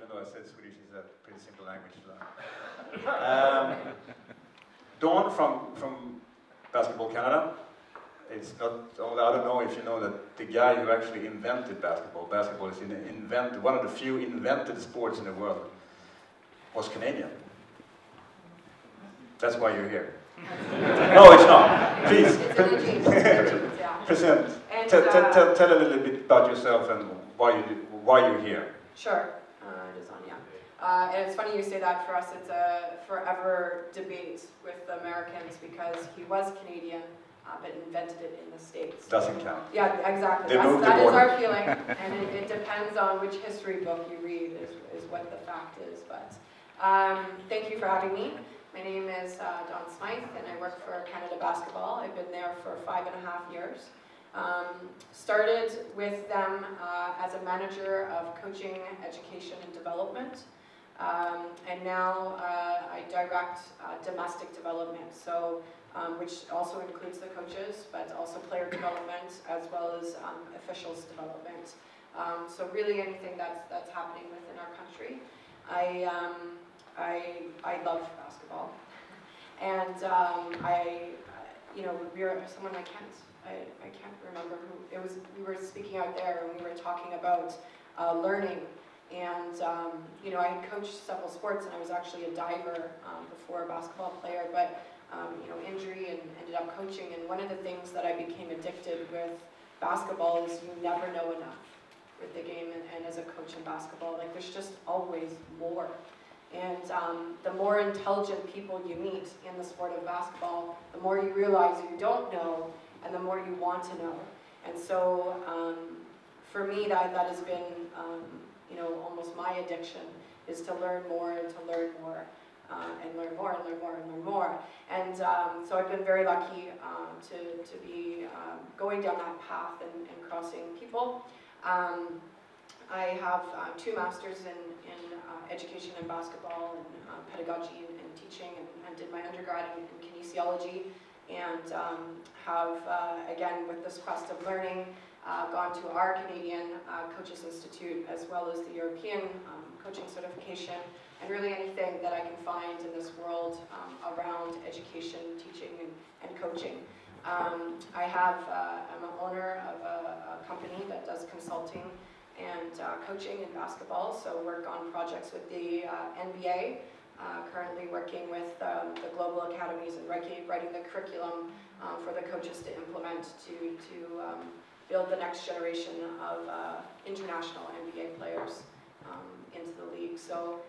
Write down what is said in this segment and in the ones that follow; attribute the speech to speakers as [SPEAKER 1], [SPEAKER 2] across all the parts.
[SPEAKER 1] though I said Swedish is a pretty simple language to learn. Dawn from Basketball Canada. It's not only, I don't know if you know that the guy who actually invented basketball is one of the few invented sports in the world, was Canadian. That's why you're here. No, it's not. Please, present. Tell a little bit about yourself and why you're here.
[SPEAKER 2] Sure, it is on, yeah. And it's funny you say that. For us, it's a forever debate with the Americans because he was Canadian, but invented it in the States.
[SPEAKER 1] Doesn't count.
[SPEAKER 2] Yeah, exactly.
[SPEAKER 1] That
[SPEAKER 2] is our feeling, and it depends on which history book you read is what the fact is. But thank you for having me. My name is Dawn Smyth, and I work for Canada Basketball. I've been there for 5.5 years. Started with them as a manager of coaching, education, and development. And now I direct domestic development, so which also includes the coaches, but also player development as well as officials development. So really anything that's happening within our country. I love basketball, and we're someone I can't remember who it was. We were speaking out there and we were talking about learning. And I had coached several sports, and I was actually a diver before a basketball player, but injury and ended up coaching. And one of the things that I became addicted with basketball is you never know enough with the game, and as a coach in basketball, like there's just always more. And the more intelligent people you meet in the sport of basketball, the more you realize you don't know, and the more you want to know. And so for me, that has been almost my addiction, is to learn more and to learn more and learn more and learn more and learn more. And so I've been very lucky to be going down that path and crossing people. I have 2 masters in education and basketball and pedagogy and teaching, and did my undergrad in kinesiology, and have, again, with this quest of learning, gone to our Canadian Coaches Institute as well as the European coaching certification, and really anything that I can find in this world around education, teaching, and coaching. I'm an owner of a company that does consulting and coaching in basketball, so work on projects with the NBA, currently working with the global academies and writing the curriculum for the coaches to implement to build the next generation of international NBA players into the league. So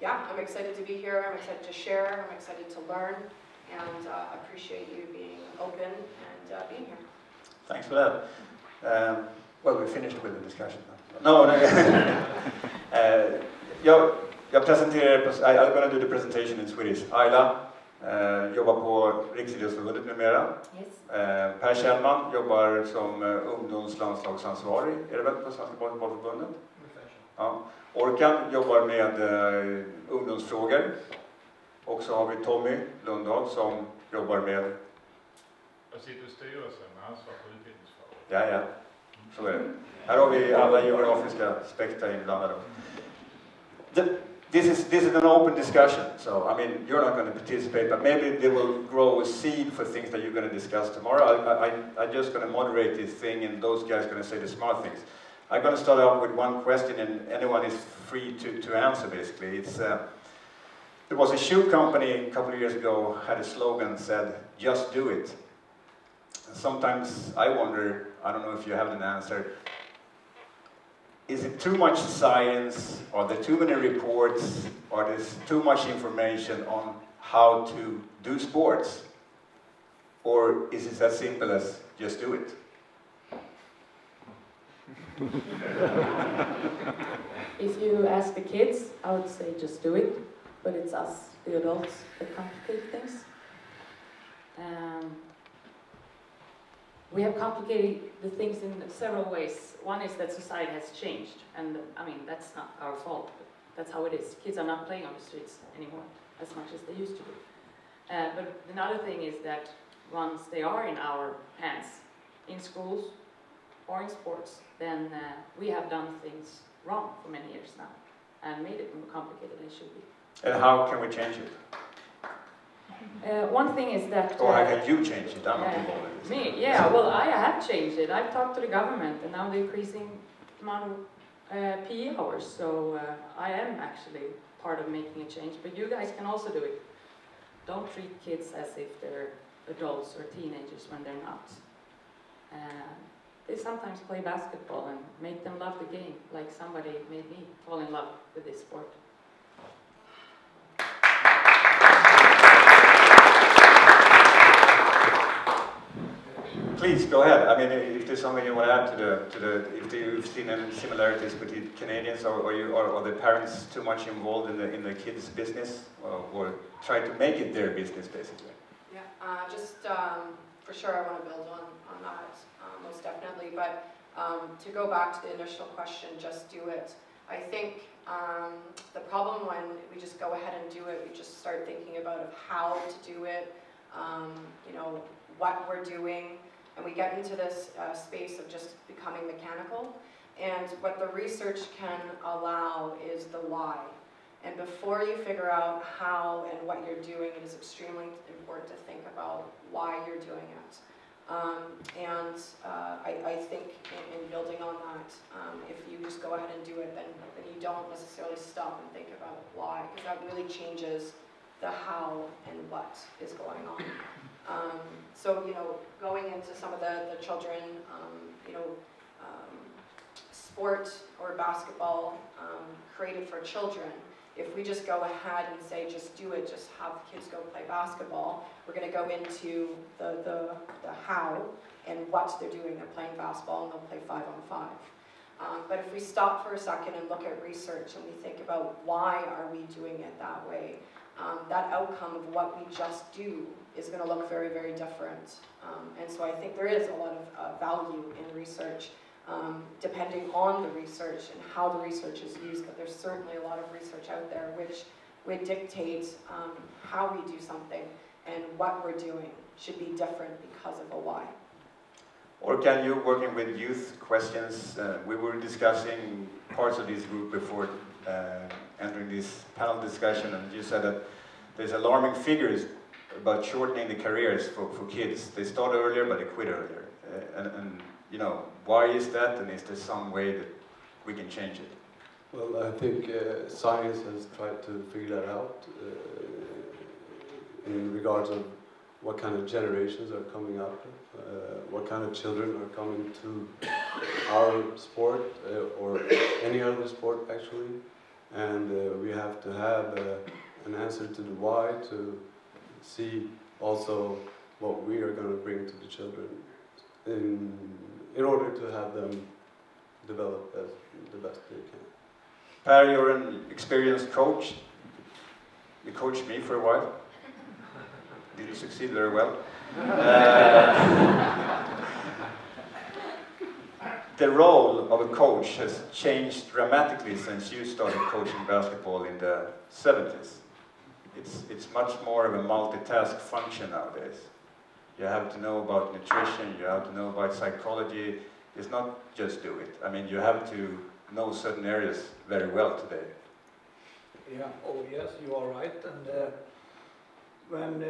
[SPEAKER 2] yeah, I'm excited to be here, I'm excited to share, I'm excited to learn, and appreciate you being open and being here.
[SPEAKER 1] Thanks for that. Well, we finished with the discussion now. No. Jag I'm going to do the presentation in Swedish. Aila jobbar på Riksidrottsförbundet numera.
[SPEAKER 2] Yes.
[SPEAKER 1] Källman jobbar som ungdomslandslagsansvarig, är det väl, på Svenska bollförbundet? Ja. Orkan jobbar med ungdomsfrågor. Och så har vi Tommy Lundahl som jobbar med...
[SPEAKER 3] Jag sitter i styrelsen med ansvar för utbildningsfrågor.
[SPEAKER 1] Ja. Så är det. Här har vi alla geografiska aspekter inblandade. This is an open discussion, so I mean you're not going to participate, but maybe they will grow a seed for things that you're going to discuss tomorrow. I'm just going to moderate this thing, and those guys are going to say the smart things. I'm going to start off with one question, and anyone is free to answer. Basically, it's there was a shoe company a couple of years ago had a slogan that said "Just do it." And sometimes I wonder, I don't know if you have an answer. Is it too much science? Are there too many reports? Or there's too much information on how to do sports? Or is it as simple as just do it?
[SPEAKER 4] If you ask the kids, I would say just do it. But it's us, the adults, that complicate things. We have complicated the things in several ways. One is that society has changed, and I mean, that's not our fault, but that's how it is. Kids are not playing on the streets anymore as much as they used to do. But another thing is that once they are in our hands, in schools or in sports, then we have done things wrong for many years now. and made it more complicated than it should be.
[SPEAKER 1] And how can we change it?
[SPEAKER 4] One thing is that...
[SPEAKER 1] Or how can you change it? I'm not involved in this.
[SPEAKER 4] Me? Yeah, well, I have changed it. I've talked to the government, and now they're increasing the amount of PE hours, so I am actually part of making a change, but you guys can also do it. Don't treat kids as if they're adults or teenagers when they're not. They sometimes play basketball and make them love the game, like somebody made me fall in love with this sport.
[SPEAKER 1] Please, go ahead. I mean, if there's something you want to add to the if you've seen any similarities between Canadians, or the parents too much involved in the kids' business, or try to make it their business, basically.
[SPEAKER 2] Yeah, for sure I want to build on that, most definitely. But to go back to the initial question, just do it. I think the problem when we just go ahead and do it, we just start thinking about how to do it, you know, what we're doing. And we get into this space of just becoming mechanical. And what the research can allow is the why. And before you figure out how and what you're doing, it is extremely important to think about why you're doing it. I think in building on that, if you just go ahead and do it, then you don't necessarily stop and think about why, because that really changes the how and what is going on. So, you know, going into some of the children, you know, sport or basketball created for children, if we just go ahead and say, just do it, just have the kids go play basketball, we're going to go into the how and what they're doing. They're playing basketball and they'll play 5-on-5. But if we stop for a second and look at research and we think about why are we doing it that way, that outcome of what we just do is going to look very, very different. And so I think there is a lot of value in research, depending on the research and how the research is used, but there's certainly a lot of research out there which would dictate how we do something, and what we're doing should be different because of a why.
[SPEAKER 1] Orkan, you working with youth questions, we were discussing parts of this group before entering this panel discussion, and you said that there's alarming figures about shortening the careers for kids. They start earlier, but they quit earlier. And you know, why is that, and is there some way that we can change it?
[SPEAKER 5] Well, I think science has tried to figure that out in regards of what kind of generations are coming up, what kind of children are coming to our sport or any other sport actually, and we have to have an answer to the why, to see also what we are going to bring to the children in order to have them develop as the best they can.
[SPEAKER 1] Per, you're an experienced coach. You coached me for a while. Didn't succeed very well. The role of a coach has changed dramatically since you started coaching basketball in the 70s. It's much more of a multitask function nowadays. You have to know about nutrition, you have to know about psychology. It's not just do it. I mean, you have to know certain areas very well today.
[SPEAKER 6] Yeah, oh yes, you are right. And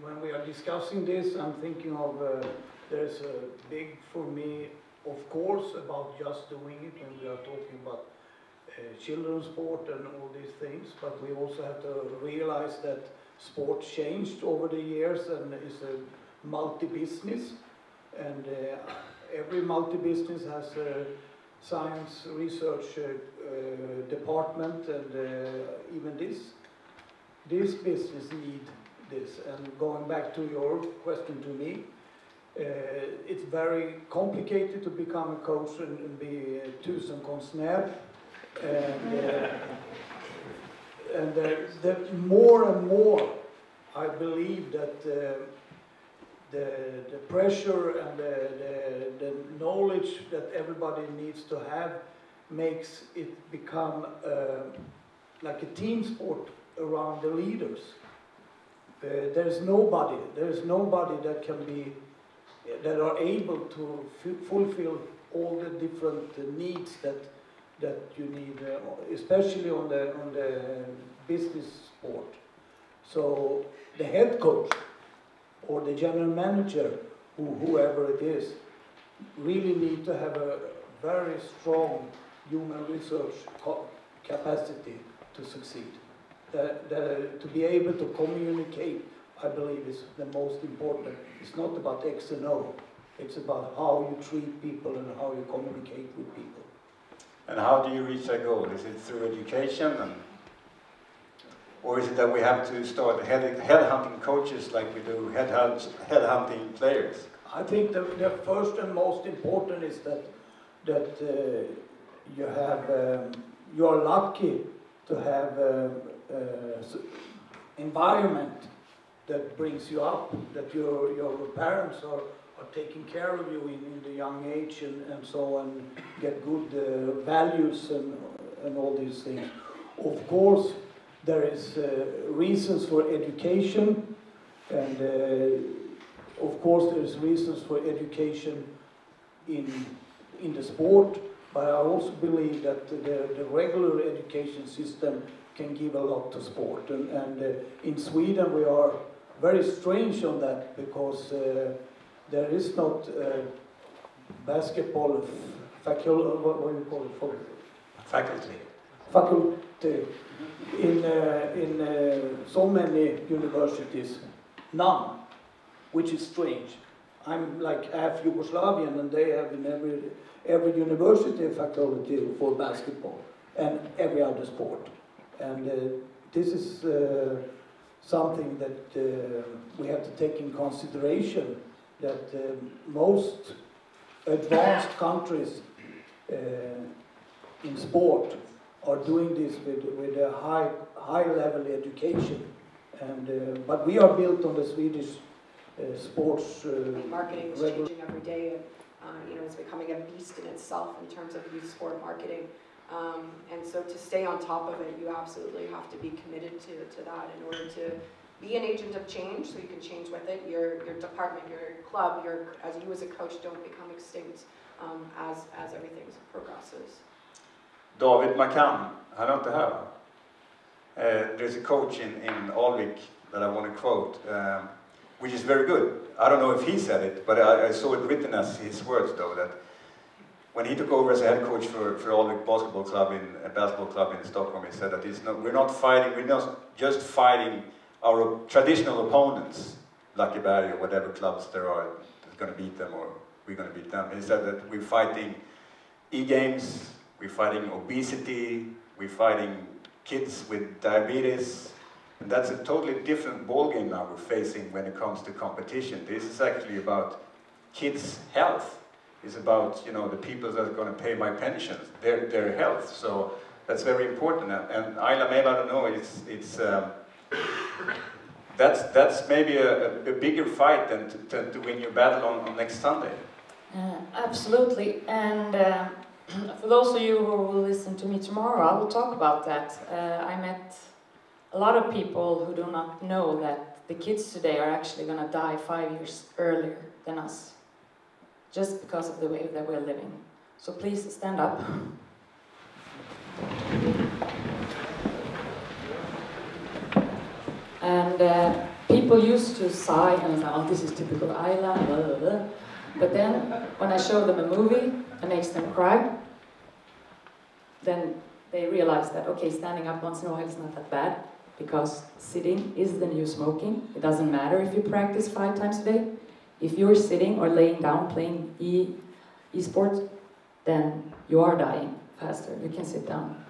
[SPEAKER 6] when we are discussing this, I'm thinking of, there's a big, for me, of course, about just doing it when we are talking about children's sport and all these things, but we also have to realize that sport changed over the years and is a multi-business, and every multi-business has a science research department, and even this business need this. And going back to your question to me, it's very complicated to become a coach and be a tusen konstnär, and more and more I believe that the pressure and the knowledge that everybody needs to have makes it become like a team sport around the leaders. There's nobody that can be, that are able to fulfill all the different needs that that you need, especially on the business sport. So the head coach or the general manager, whoever it is, really need to have a very strong human research capacity to succeed. To be able to communicate, I believe, is the most important. It's not about X and O. It's about how you treat people and how you communicate with people.
[SPEAKER 1] And how do you reach that goal? Is it through education? Or is it that we have to start headhunting coaches like we do headhunting players?
[SPEAKER 6] I think the first and most important is that you are lucky to have environment that brings you up, that your parents are taking care of you in the young age and so on, get good values and all these things. Of course, there is reasons for education, and of course there is reasons for education in the sport, but I also believe that the regular education system can give a lot to sport. And in Sweden we are very strange on that, because there is not basketball faculty, what do you call it? Faculty in so many universities, none, which is strange. I'm like half Yugoslavian, and they have in every university a faculty for basketball and every other sport. And this is something that we have to take in consideration, that most advanced countries in sport are doing this with a high level education, and but we are built on the Swedish sports.
[SPEAKER 2] Marketing is changing every day. You know, it's becoming a beast in itself in terms of youth sport marketing. And so to stay on top of it, you absolutely have to be committed to that in order to be an agent of change, so you can change with it. Your department, your club, as you as a coach don't become extinct as everything progresses.
[SPEAKER 1] David McCann, han har inte här. There's a coach in Alvik that I want to quote, which is very good. I don't know if he said it, but I saw it written as his words though, that when he took over as a head coach for Alvik basketball club in Stockholm, he said that we're not just fighting our traditional opponents, Åkersberga or whatever clubs there are that's going to beat them, or we're going to beat them. He said that we're fighting e-games, we're fighting obesity, we're fighting kids with diabetes, and that's a totally different ballgame now we're facing when it comes to competition. This is actually about kids' health. It's about, you know, the people that are going to pay my pensions, their health. So that's very important. And Aila, maybe I don't know. It's that's maybe a bigger fight than to win your battle on next Sunday.
[SPEAKER 4] Absolutely. And for those of you who will listen to me tomorrow, I will talk about that. I met a lot of people who do not know that the kids today are actually going to die 5 years earlier than us, just because of the way that we're living. So please stand up. And people used to sigh and say, oh, this is typical Aila, blah, blah, blah. But then, when I show them a movie that makes them cry, then they realize that, okay, standing up once in a while is not that bad, because sitting is the new smoking. It doesn't matter if you practice 5 times a day. If you're sitting or laying down playing e-sports, then you are dying faster. You can sit down.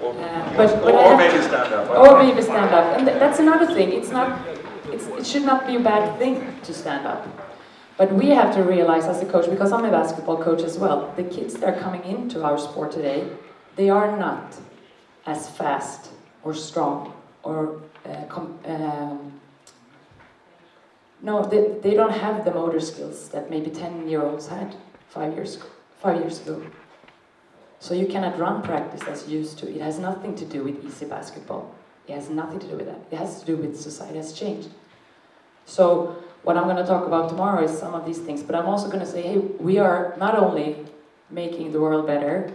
[SPEAKER 1] Or maybe stand up.
[SPEAKER 4] Or maybe stand up. And that's another thing. It should not be a bad thing to stand up. But we have to realize as a coach, because I'm a basketball coach as well, the kids that are coming into our sport today, they are not as fast or strong or no, they don't have the motor skills that maybe 10-year-olds had 5 years ago. So you cannot run practice as you used to. It has nothing to do with easy basketball. It has nothing to do with that. It has to do with society has changed. So what I'm going to talk about tomorrow is some of these things, but I'm also going to say, hey, we are not only making the world better,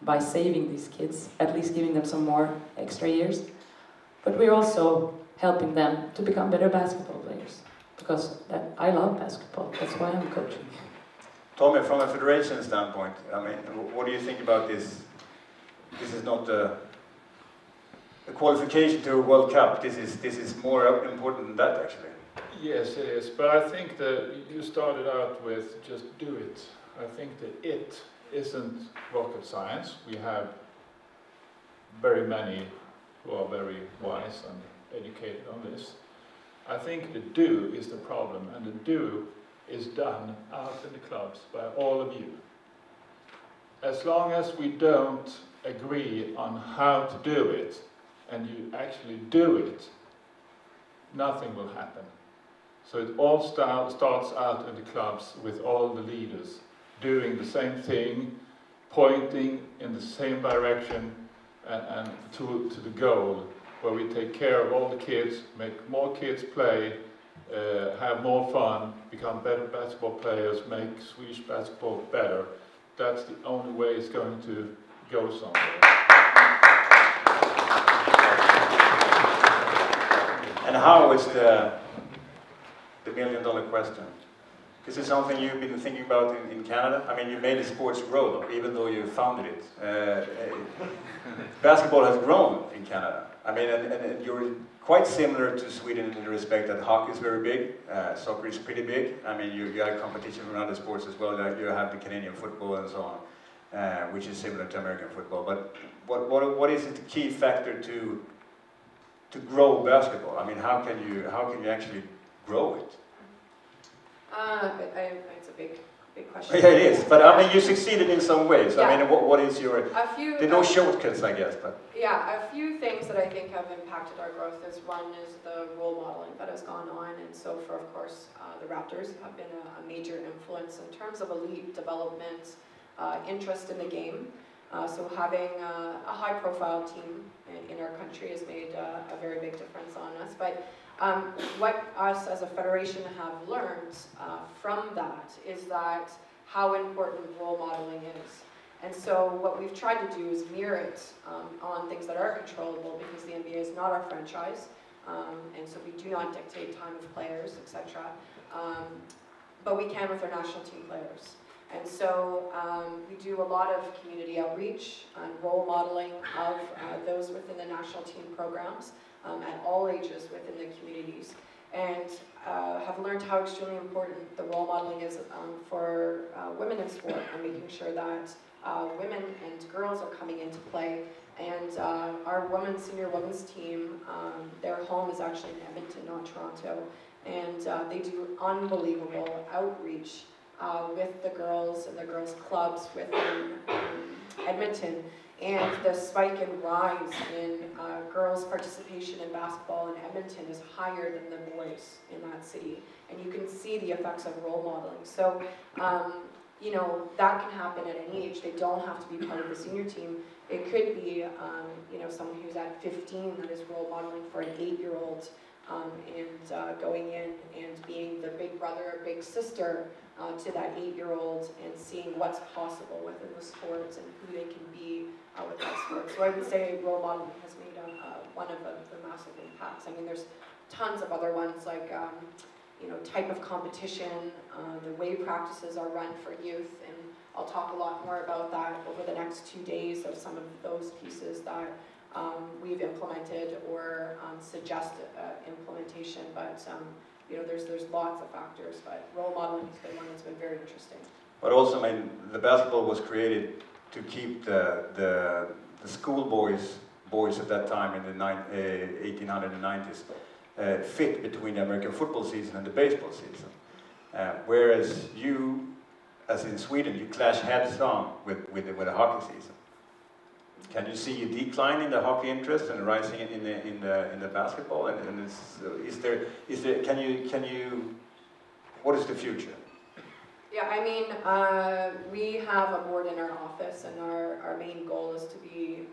[SPEAKER 4] by saving these kids, at least giving them some more extra years. But we're also helping them to become better basketball players, because I love basketball, that's why I'm coaching.
[SPEAKER 1] Tommy, from a federation standpoint, I mean, what do you think about this? This is not a qualification to a World Cup. This is more important than that, actually.
[SPEAKER 3] Yes, it is. But I think that you started out with just do it. I think that it isn't rocket science. We have very many who are very wise and educated on this. I think the do is the problem, and the do is done out in the clubs by all of you. As long as we don't agree on how to do it, and you actually do it, nothing will happen. So it all starts out in the clubs with all the leaders doing the same thing, pointing in the same direction, and to the goal, where we take care of all the kids, make more kids play, have more fun, become better basketball players, make Swedish basketball better. That's the only way it's going to go somewhere.
[SPEAKER 1] And how is the million-dollar question? Is it something you've been thinking about in Canada? I mean, you made the sports grow, even though you founded it. Basketball has grown in Canada. I mean, and you're quite similar to Sweden in the respect that hockey is very big, soccer is pretty big. I mean, you have competition from other sports as well. Like you have the Canadian football and so on, which is similar to American football. But what is the key factor to grow basketball? I mean, how can you actually grow it?
[SPEAKER 2] It's a big question.
[SPEAKER 1] Yeah, it is. But I mean, you succeeded in some ways.
[SPEAKER 2] Yeah.
[SPEAKER 1] I mean, what is your? There are no shortcuts, I guess. But
[SPEAKER 2] yeah, a few things that I think have impacted our growth is one is the role modeling that has gone on, and so for of course the Raptors have been a major influence in terms of elite development, interest in the game. So having a high-profile team in our country has made a very big difference on us. But what us as a federation have learned from that is that how important role modeling is. And so what we've tried to do is mirror it on things that are controllable, because the NBA is not our franchise, and so we do not dictate time of players, etc. But we can with our national team players. And so we do a lot of community outreach and role modeling of those within the national team programs at all ages within the communities, and have learned how extremely important the role modeling is for women in sport, and making sure that women and girls are coming into play. And our senior women's team, their home is actually in Edmonton, not Toronto, and they do unbelievable outreach with the girls and the girls' clubs within Edmonton. And the spike and rise in girls' participation in basketball in Edmonton is higher than the boys in that city. And you can see the effects of role modeling. So, you know, that can happen at any age. They don't have to be part of the senior team. It could be, you know, someone who's at 15 that is role modeling for an 8-year-old, and going in and being the big brother or big sister to that 8-year-old, and seeing what's possible within the sports and who they can be with that sport. So I would say role modeling has made one of the massive impacts. I mean, there's tons of other ones, like you know, type of competition, the way practices are run for youth, and I'll talk a lot more about that over the next 2 days of some of those pieces that we've implemented or suggest implementation. But you know, there's lots of factors, but role modeling has been one that's been very interesting. But
[SPEAKER 1] also, I mean, the basketball was created to keep the school boys at that time in the 1890s fit between the American football season and the baseball season. Whereas you, as in Sweden, you clash heads on with the hockey season. Can you see a decline in the hockey interest and rising in the basketball? And can you what is the future?
[SPEAKER 2] Yeah, I mean, we have a board in our office, and our main goal is to be,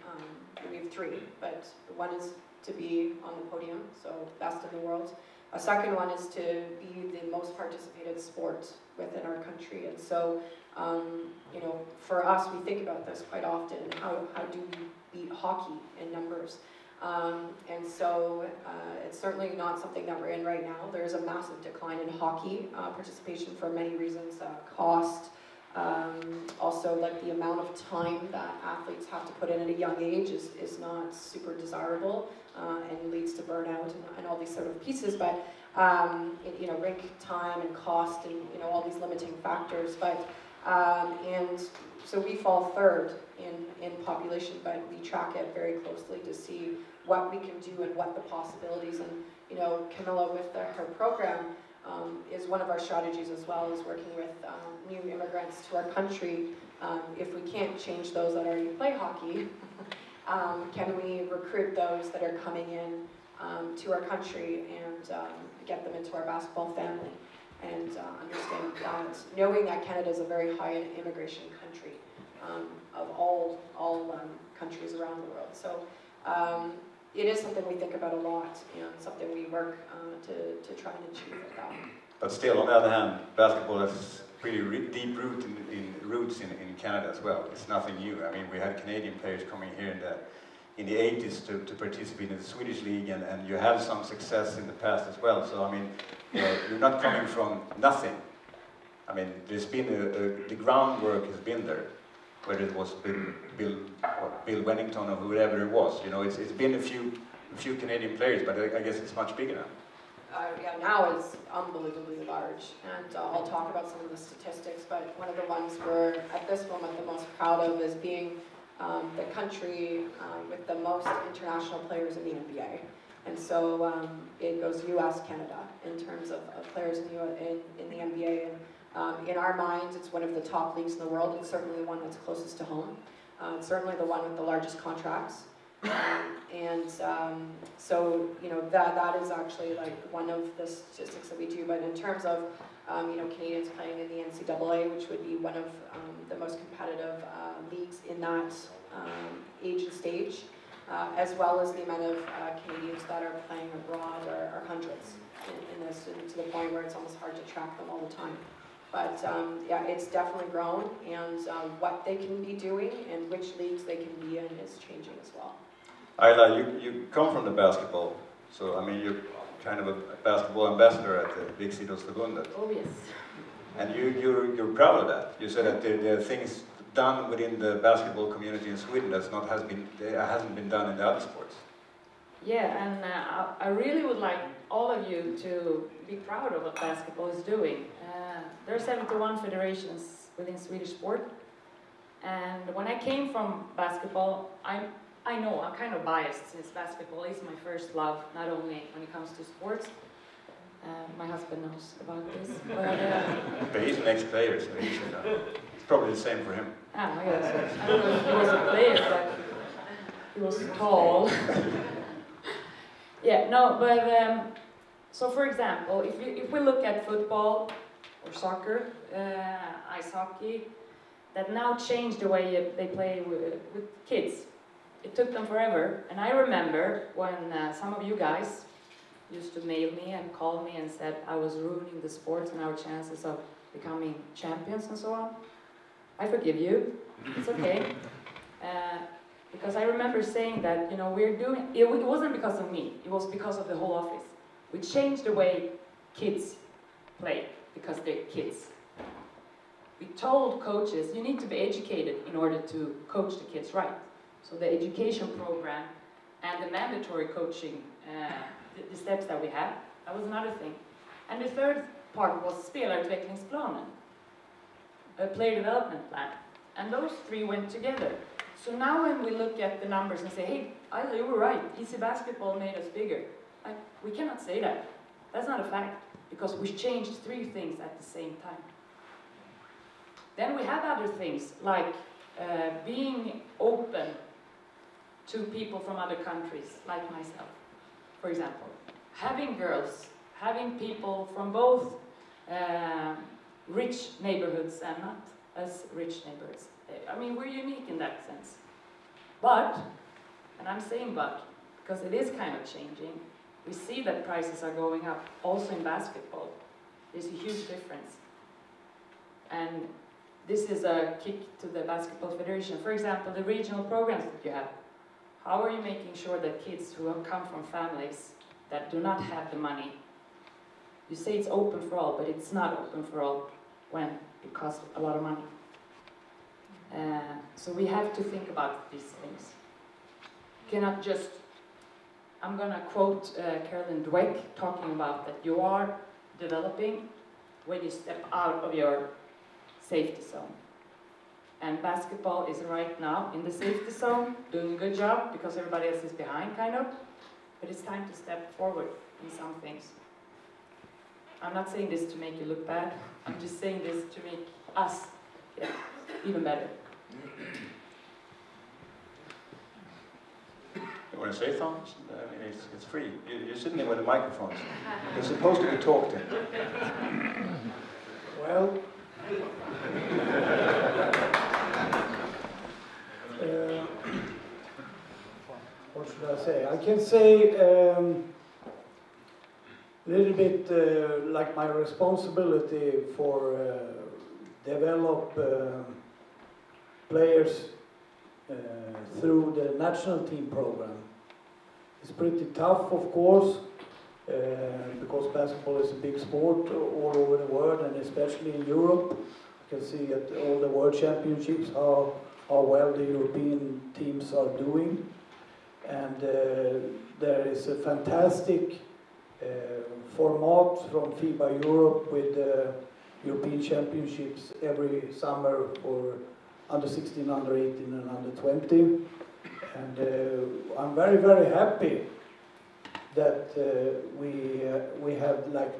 [SPEAKER 2] we have 3, but one is to be on the podium, so best in the world. A second one is to be the most participated sport within our country. And so, you know, for us, we think about this quite often. How do we beat hockey in numbers? And so it's certainly not something that we're in right now. There's a massive decline in hockey participation for many reasons, cost, also like the amount of time that athletes have to put in at a young age is not super desirable and leads to burnout and all these sort of pieces. But you know, rink time and cost and you know all these limiting factors. But and so we fall third in population, but we track it very closely to see what we can do and what the possibilities. And you know, Camilla with her program is one of our strategies as well, is working with new immigrants to our country. If we can't change those that already play hockey, can we recruit those that are coming in to our country and get them into our basketball family? And understand that, knowing that Canada is a very high immigration country of all countries around the world. So it is something we think about a lot and something we work to try and achieve with that.
[SPEAKER 1] But still, on the other hand, basketball has pretty deep roots in Canada as well. It's nothing new. I mean, we had Canadian players coming here in the 80s to participate in the Swedish league, and you had some success in the past as well. So I mean, you know, you're not coming from nothing. I mean, there's been the groundwork has been there, whether it was Bill Wennington or whoever it was. You know, it's been a few Canadian players, but I guess it's much bigger now.
[SPEAKER 2] Yeah, now it's unbelievably large, and I'll talk about some of the statistics, but one of the ones we're at this moment the most proud of is being the country with the most international players in the NBA. And so it goes US, Canada in terms of players in the NBA. And in our minds, it's one of the top leagues in the world. It's certainly the one that's closest to home. It's certainly the one with the largest contracts. So, you know, that is actually like one of the statistics that we do. But in terms of, you know, Canadians playing in the NCAA, which would be one of the most competitive leagues in that age and stage, as well as the amount of Canadians that are playing abroad are hundreds in this, and to the point where it's almost hard to track them all the time. But yeah, it's definitely grown, and what they can be doing and which leagues they can be in is changing as well.
[SPEAKER 1] Aila, you come from the basketball, so I mean you're kind of a basketball ambassador at the Riksidrottsförbundet.
[SPEAKER 4] Oh yes.
[SPEAKER 1] And you're proud of that. You said that there are things done within the basketball community in Sweden that hasn't been done in the other sports.
[SPEAKER 4] Yeah, and I really would like all of you to be proud of what basketball is doing. There are 71 federations within Swedish sport, and when I came from basketball, I know I'm kind of biased since basketball is my first love, not only when it comes to sports. My husband knows about this.
[SPEAKER 1] But he's an ex-player, so he should know. It's probably the same for him.
[SPEAKER 4] Ah, yes. I don't know if he was a player, but he was tall. Yeah, no, but so for example, if we look at football or soccer, ice hockey, that now changed the way they play with kids. It took them forever, and I remember when some of you guys used to mail me and call me and said I was ruining the sports and our chances of becoming champions and so on. I forgive you, it's okay. Because I remember saying that, you know, we're doing, it wasn't because of me, it was because of the whole office. We changed the way kids play, because they're kids. We told coaches, you need to be educated in order to coach the kids right. So the education program and the mandatory coaching, the steps that we have, that was another thing. And the third part was spelarutvecklingsplanen, a player development plan. And those three went together. So now when we look at the numbers and say, hey, Aila, you were right, easy basketball made us bigger. We cannot say that. That's not a fact, because we changed three things at the same time. Then we have other things, like being open to people from other countries, like myself, for example. Having girls, having people from both rich neighborhoods and not as rich neighborhoods. I mean, we're unique in that sense. But, and I'm saying but, because it is kind of changing, We see that prices are going up, also in basketball. There's a huge difference. And this is a kick to the Basketball Federation. For example, the regional programs that you have. How are you making sure that kids who have come from families that do not have the money, you say it's open for all, but it's not open for all when it costs a lot of money. So we have to think about these things. You cannot just, I'm going to quote Carolyn Dweck talking about that you are developing when you step out of your safety zone. And basketball is right now in the safety zone, doing a good job because everybody else is behind, kind of. But it's time to step forward in some things. I'm not saying this to make you look bad. I'm just saying this to make us even better.
[SPEAKER 1] You want to say something? I mean, it's free. You're sitting there with the microphones. You're supposed to be talked to.
[SPEAKER 6] Well, what should I say? I can say a little bit like my responsibility for develop players through the national team program. It's pretty tough, of course, because basketball is a big sport all over the world, and especially in Europe. You can see at all the world championships how well the European teams are doing. And there is a fantastic format from FIBA Europe with European championships every summer for under 16, under 18 and under 20. And I'm very, very happy that we have like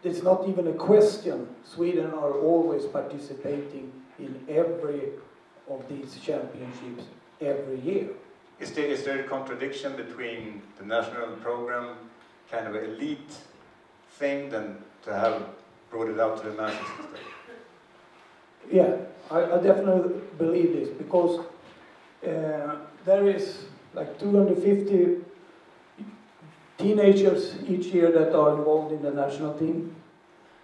[SPEAKER 6] it's not even a question. Sweden are always participating in every of these championships every year.
[SPEAKER 1] Is there a contradiction between the national program, kind of elite thing, than to have brought it out to the masses instead?
[SPEAKER 6] Yeah, I definitely believe this, because there is like 250 teenagers each year that are involved in the national team.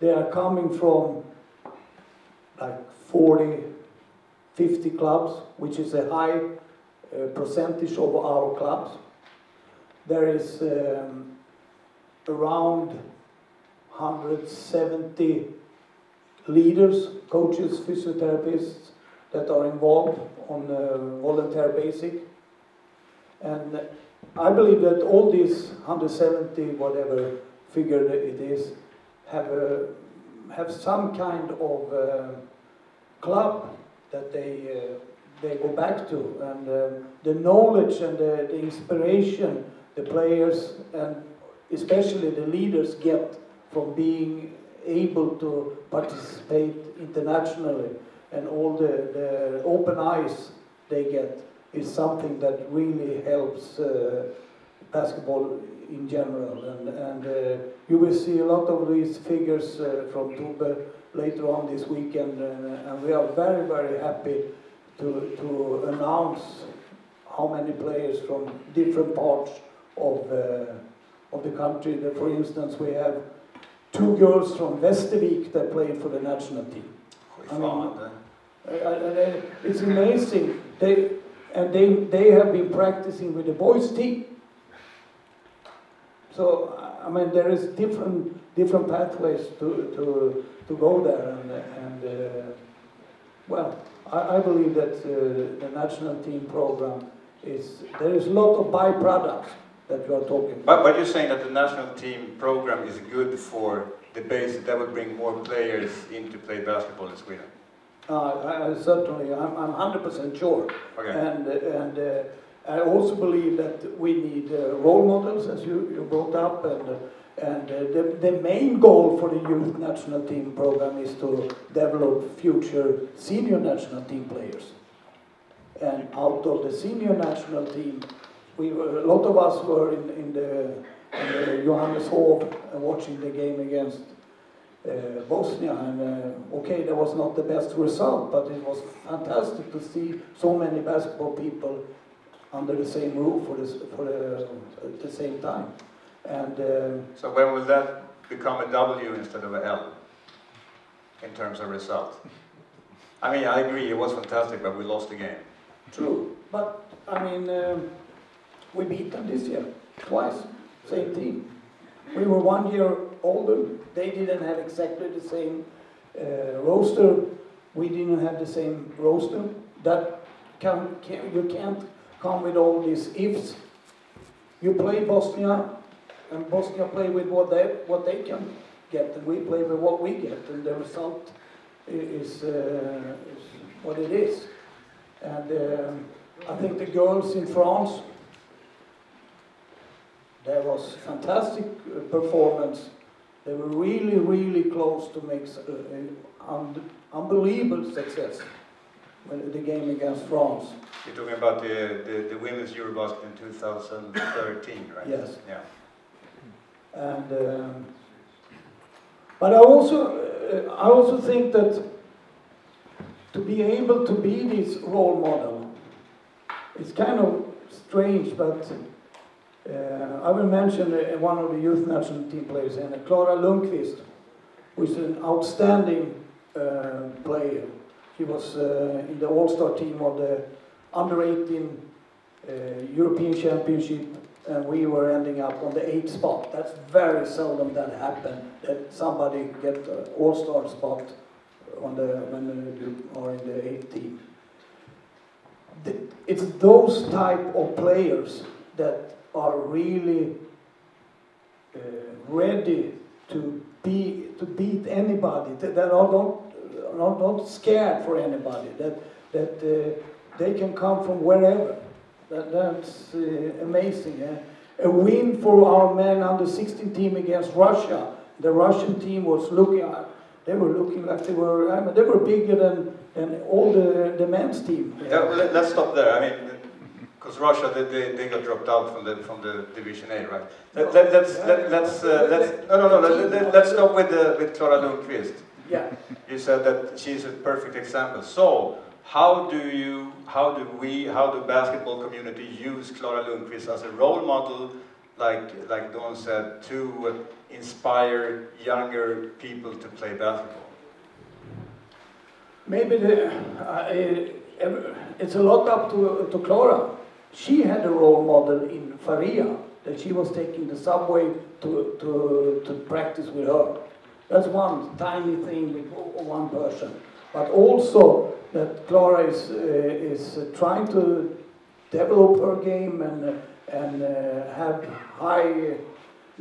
[SPEAKER 6] They are coming from like 40, 50 clubs, which is a high percentage of our clubs. There is around 170 leaders, coaches, physiotherapists that are involved on a voluntary basis. And I believe that all these 170, whatever figure it is, have some kind of club that they go back to, and the knowledge and the inspiration the players and especially the leaders get from being able to participate internationally, and all the open eyes they get is something that really helps basketball in general. And you will see a lot of these figures from Tube later on this weekend, and we are very, very happy to announce how many players from different parts of the country. For instance, we have 2 girls from Västervik that played for the national team. I mean, it's amazing. They have been practicing with the boys' team. So I mean, there is different pathways to go there, and well, I believe that the national team program there is a lot of byproducts that you are talking about.
[SPEAKER 1] But you're saying that the national team program is good for the base, that would bring more players in to play basketball in Sweden?
[SPEAKER 6] Certainly, I'm 100% sure.
[SPEAKER 1] Okay.
[SPEAKER 6] And I also believe that we need role models, as you brought up, and the main goal for the youth national team program is to develop future senior national team players. And out of the senior national team, a lot of us were in the Johanneshov watching the game against Bosnia, and okay, that was not the best result, but it was fantastic to see so many basketball people under the same roof at the same time. And
[SPEAKER 1] So when will that become a W instead of a L in terms of result? I mean, I agree, it was fantastic, but we lost the game.
[SPEAKER 6] true, but I mean, we beat them this year twice, same team. We were 1 year older. They didn't have exactly the same roster. We didn't have the same roster. That you can't come with all these ifs. You play Bosnia, and Bosnia play with what they can get, and we play with what we get, and the result is what it is. And I think the girls in France, there was fantastic performance. They were really, really close to make unbelievable success when the game against France.
[SPEAKER 1] You're talking about the women's Eurobasket in 2013, right?
[SPEAKER 6] Yes.
[SPEAKER 1] Yeah.
[SPEAKER 6] And but I also think that to be able to be this role model, it's kind of strange, but I will mention one of the youth national team players, and Klara Lundqvist, who is an outstanding player. She was in the all-star team of the under-18 European Championship, and we were ending up on the 8th spot. That's very seldom that happens, that somebody get an all-star spot when you are in the 8th team. It's those type of players that are really ready to beat anybody, that are not scared for anybody, that they can come from wherever. That's amazing. A win for our men under 16 team against Russia. The Russian team was looking like they were bigger than all the men's team.
[SPEAKER 1] Yeah, well, let's stop there. I mean, because Russia, they got dropped out from the Division A, right? Let's stop with Klara Lundqvist.
[SPEAKER 6] Yeah.
[SPEAKER 1] You said that she's a perfect example. So how do basketball community use Klara Lundqvist as a role model, like Dawn said, to inspire younger people to play basketball? Maybe
[SPEAKER 6] it's a lot up to Klara. She had a role model in Faria, that she was taking the subway to practice with her. That's one tiny thing with one person. But also that Klara is trying to develop her game and have high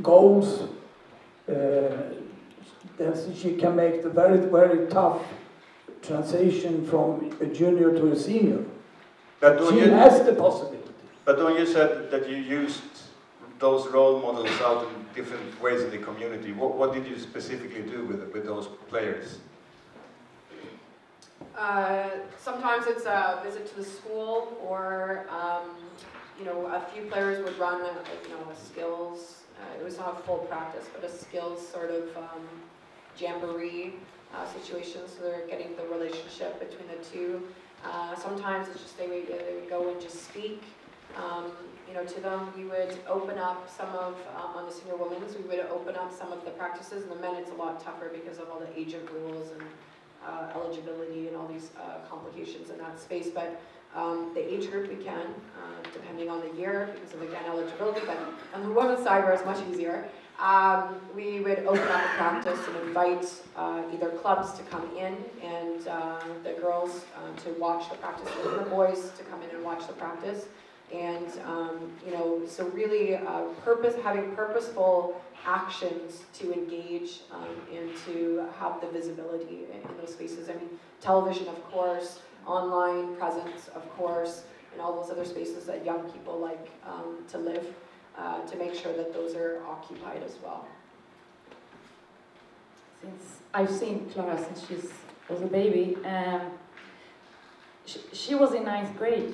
[SPEAKER 6] goals. That she can make the very, very tough transition from a junior to a senior. She has the possibility.
[SPEAKER 1] But when you said that you used those role models out in different ways in the community, what did you specifically do with those players?
[SPEAKER 2] Sometimes it's a visit to the school, or a few players would run a skills. It was not a full practice, but a skills sort of jamboree situation. So they're getting the relationship between the two. Sometimes it's just they would go and just speak. To them, we would open up some of, on the senior women's, we would open up some of the practices, and the men it's a lot tougher because of all the agent rules and eligibility and all these complications in that space. But the age group we can, depending on the year, because of, again, eligibility, but on the women's side where it's much easier, we would open up a practice and invite either clubs to come in and the girls to watch the practice, and the boys to come in and watch the practice. And so really having purposeful actions to engage and to have the visibility in those spaces. I mean, television, of course, online presence, of course, and all those other spaces that young people like to live, to make sure that those are occupied as well.
[SPEAKER 4] Since I've seen Klara since she was a baby, she was in 9th grade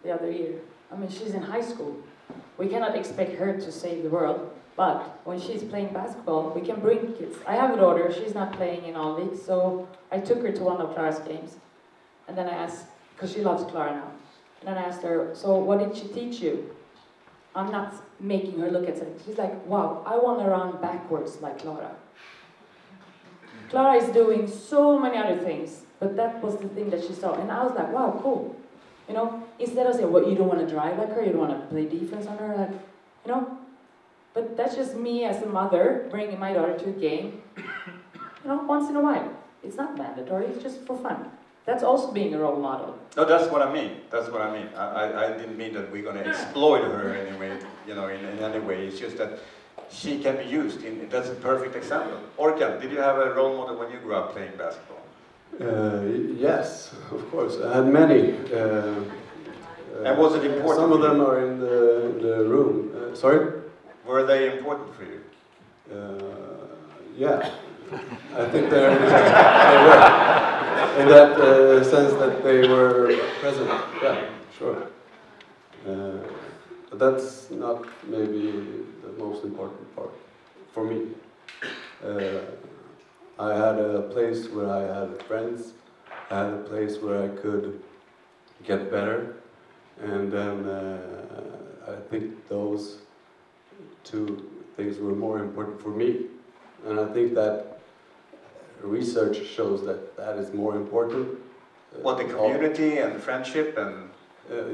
[SPEAKER 4] the other year. I mean, she's in high school. We cannot expect her to save the world, but when she's playing basketball, we can bring kids. I have a daughter, she's not playing in all leagues, so I took her to one of Klara's games. And then I asked, because she loves Klara now, And then I asked her, so what did she teach you? I'm not making her look at something. She's like, wow, I want to run backwards like Clara. Clara is doing so many other things, but that was the thing that she saw. And I was like, wow, cool. You know, instead of saying, well, you don't want to drive like her, you don't want to play defense on her, like, you know. But that's just me as a mother bringing my daughter to a game, you know, once in a while. It's not mandatory, it's just for fun. That's also being a role model.
[SPEAKER 1] No, that's what I mean. That's what I mean. I didn't mean that we're going to exploit her anyway, you know, in any way. It's just that she can be used. That's a perfect example. Orkan, did you have a role model when you grew up playing basketball?
[SPEAKER 5] Yes, of course. I had many.
[SPEAKER 1] And was it important?
[SPEAKER 5] Some of them are in the room. Sorry?
[SPEAKER 1] Were they important for you?
[SPEAKER 5] Yeah. I think they were. In that sense that they were present. Yeah, sure. But that's not maybe the most important part for me. I had a place where I had friends. I had a place where I could get better. And then I think those two things were more important for me. And I think that research shows that that is more important.
[SPEAKER 1] What, the community and friendship and...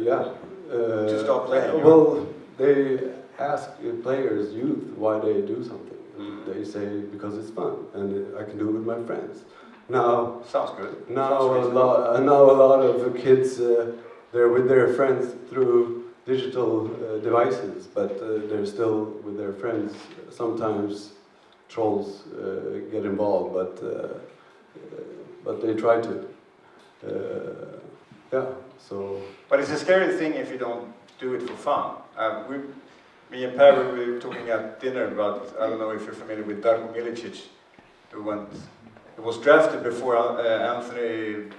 [SPEAKER 5] yeah.
[SPEAKER 1] To stop playing?
[SPEAKER 5] Well, they ask players, youth, why they do something. And they say, because it's fun, and I can do it with my friends. Now,
[SPEAKER 1] sounds good.
[SPEAKER 5] Now a lot of kids, they're with their friends through digital devices, but they're still with their friends. Sometimes trolls get involved, but they try to. Yeah, so.
[SPEAKER 1] But it's a scary thing if you don't do it for fun. Me and Per were talking at dinner about, I don't know if you're familiar with Dahlborn, who was drafted before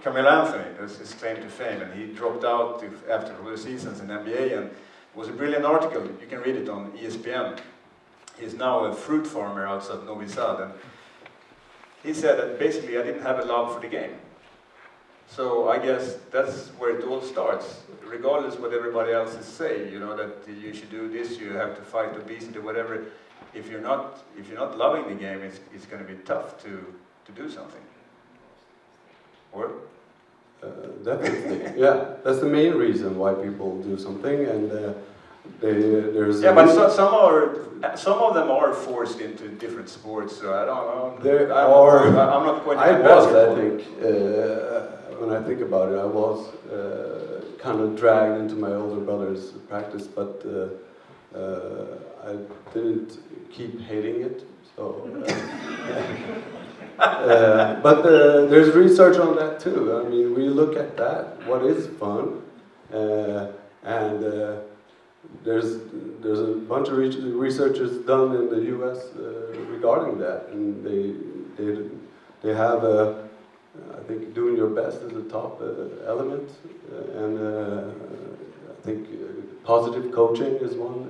[SPEAKER 1] Carmelo Anthony, that's his claim to fame, and he dropped out after all the seasons in NBA, and it was a brilliant article, you can read it on ESPN. He's now a fruit farmer outside Novi Sad, and he said that basically I didn't have a love for the game. So I guess that's where it all starts, regardless what everybody else is saying, you know, that you should do this, you have to fight obesity, whatever. If you're not loving the game, it's going to be tough to do something. Or?
[SPEAKER 5] Definitely, yeah. That's the main reason why people do something, and there's.
[SPEAKER 1] Yeah, but some of them are forced into different sports. So I don't know. I'm not quite.
[SPEAKER 5] I was, I think. When I think about it, I was kind of dragged into my older brother's practice, but I didn't keep hating it. So, but there's research on that too. I mean, we look at that. What is fun? And there's a bunch of researchers done in the U.S. Regarding that, and they have I think doing your best is a top element, and I think positive coaching is one.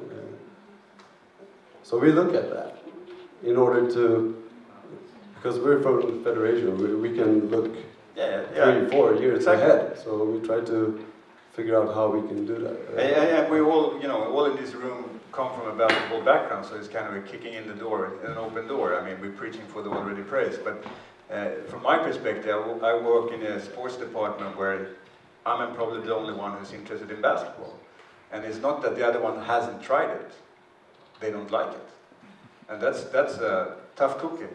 [SPEAKER 5] So we look at that in order to, because we're from the federation, we can look 3-4 years ahead. So we try to figure out how we can do that.
[SPEAKER 1] And we all, you know, all in this room come from a basketball background, so it's kind of a kicking in the door, an open door. I mean, we're preaching for the already praised, but from my perspective, I work in a sports department where I'm probably the only one who's interested in basketball. And it's not that the other one hasn't tried it, they don't like it. And that's a tough cookie.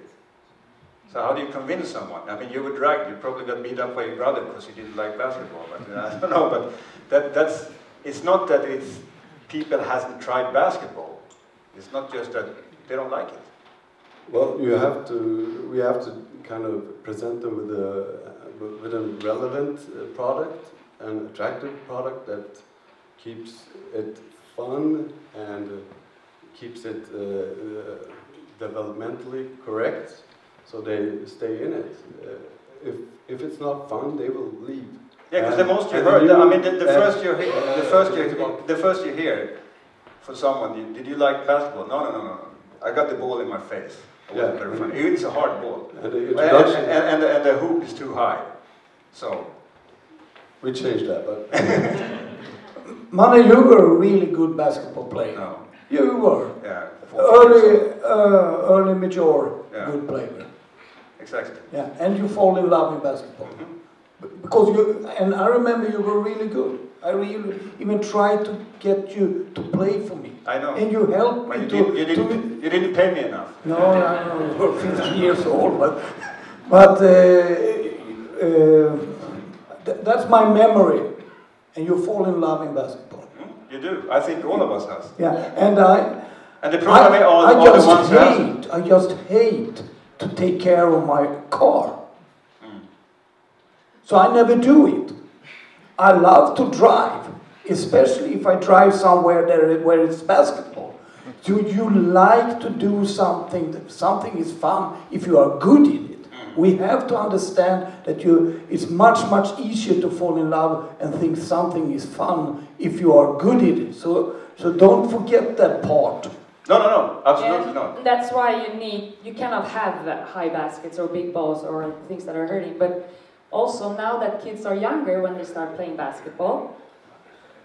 [SPEAKER 1] So how do you convince someone? I mean, you were dragged, you probably got beat up by your brother because you didn't like basketball. But I don't know, but it's not that it's people hasn't tried basketball. It's not just that they don't like it.
[SPEAKER 5] Well, we have to kind of present them with a relevant product, an attractive product that keeps it fun and keeps it developmentally correct, so they stay in it. If it's not fun, they will leave.
[SPEAKER 1] Yeah, because the most you heard, I mean, the first you hear for someone, did you like basketball? No. I got the ball in my face. It wasn't very funny. It's a hard ball. And the hoop is too high. So
[SPEAKER 5] we changed that, but
[SPEAKER 6] Manu, you were a really good basketball player.
[SPEAKER 1] No.
[SPEAKER 6] You were.
[SPEAKER 1] Yeah.
[SPEAKER 6] Early mature,
[SPEAKER 1] Yeah.
[SPEAKER 6] good player.
[SPEAKER 1] Exactly.
[SPEAKER 6] Yeah, and you fall in love in basketball. Because you, and I remember you were really good. I really even tried to get you to play for me.
[SPEAKER 1] I know.
[SPEAKER 6] And you helped
[SPEAKER 1] But
[SPEAKER 6] me
[SPEAKER 1] you didn't pay me enough.
[SPEAKER 6] No, I know, you were 50 years old, but that's my memory. And you fall in love in basketball.
[SPEAKER 1] You do. I think all of us has.
[SPEAKER 6] Yeah, and
[SPEAKER 1] the problem is all the ones who have.
[SPEAKER 6] I just hate to take care of my car. So I never do it. I love to drive, especially if I drive somewhere where it's basketball. So you like to do something is fun if you are good in it. We have to understand that it's much easier to fall in love and think something is fun if you are good in it. So don't forget that part.
[SPEAKER 1] No, absolutely not.
[SPEAKER 4] That's why you cannot have high baskets or big balls or things that are hurting. But also now that kids are younger when they start playing basketball,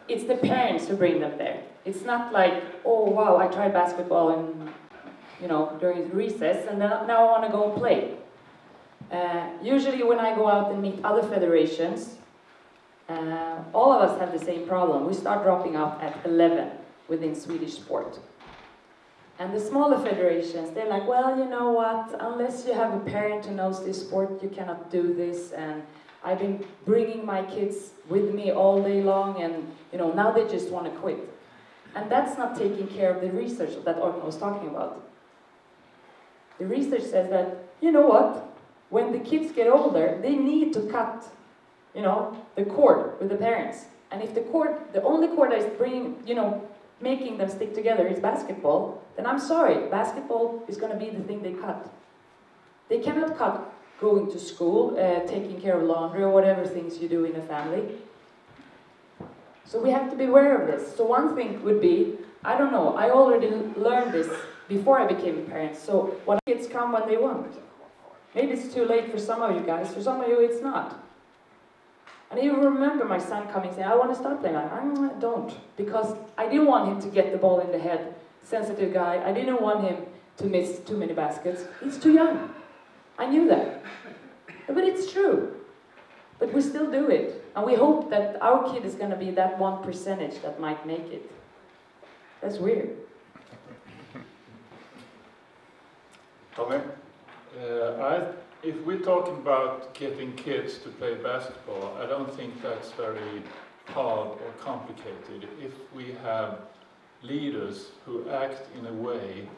[SPEAKER 4] it's the parents who bring them there. It's not like, oh wow, I tried basketball and during recess and then now I want to go and play. Usually when I go out and meet other federations, all of us have the same problem. We start dropping out at 11 within Swedish sport. And the smaller federations, they're like, well, you know what, unless you have a parent who knows this sport, you cannot do this. And I've been bringing my kids with me all day long, and now they just want to quit. And that's not taking care of the research that Orkan was talking about. The research says that, you know what, when the kids get older, they need to cut, the cord with the parents. And if the only cord that is bringing, making them stick together is basketball, then I'm sorry, basketball is going to be the thing they cut. They cannot cut going to school, taking care of laundry or whatever things you do in a family. So we have to be aware of this. So one thing would be, I don't know, I already learned this before I became a parent, so when kids come when they want. Maybe it's too late for some of you guys, for some of you it's not. And I even remember my son coming saying, I want to start playing. I don't, because I didn't want him to get the ball in the head, sensitive guy. I didn't want him to miss too many baskets. He's too young. I knew that. But it's true. But we still do it. And we hope that our kid is going to be that 1% that might make it. That's weird.
[SPEAKER 1] Tommy?
[SPEAKER 3] If we're talking about getting kids to play basketball, I don't think that's very hard or complicated. If we have leaders who act in a way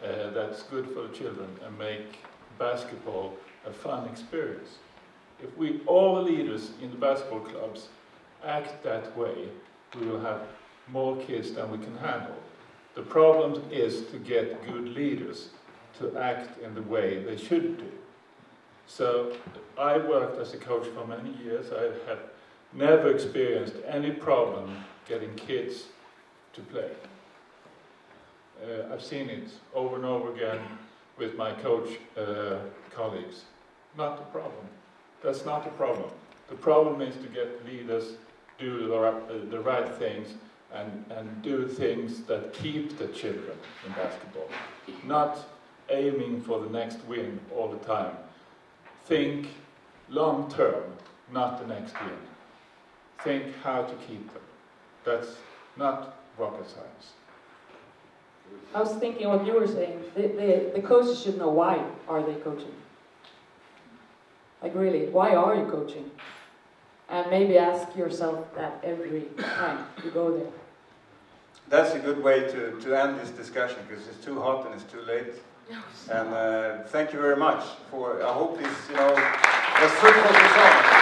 [SPEAKER 3] that's good for the children and make basketball a fun experience. If all the leaders in the basketball clubs act that way, we will have more kids than we can handle. The problem is to get good leaders to act in the way they should do. So I worked as a coach for many years. I have never experienced any problem getting kids to play. I've seen it over and over again with my coach colleagues. Not a problem. That's not a problem. The problem is to get leaders do the right things and do things that keep the children in basketball. Not aiming for the next win all the time. Think long term, not the next win. Think how to keep them. That's not rocket science.
[SPEAKER 4] I was thinking what you were saying. The coaches should know why are they coaching. Like really, why are you coaching? And maybe ask yourself that every time you go there.
[SPEAKER 1] That's a good way to end this discussion, because it's too hot and it's too late. And thank you very much for, I hope this, was fruitful for some.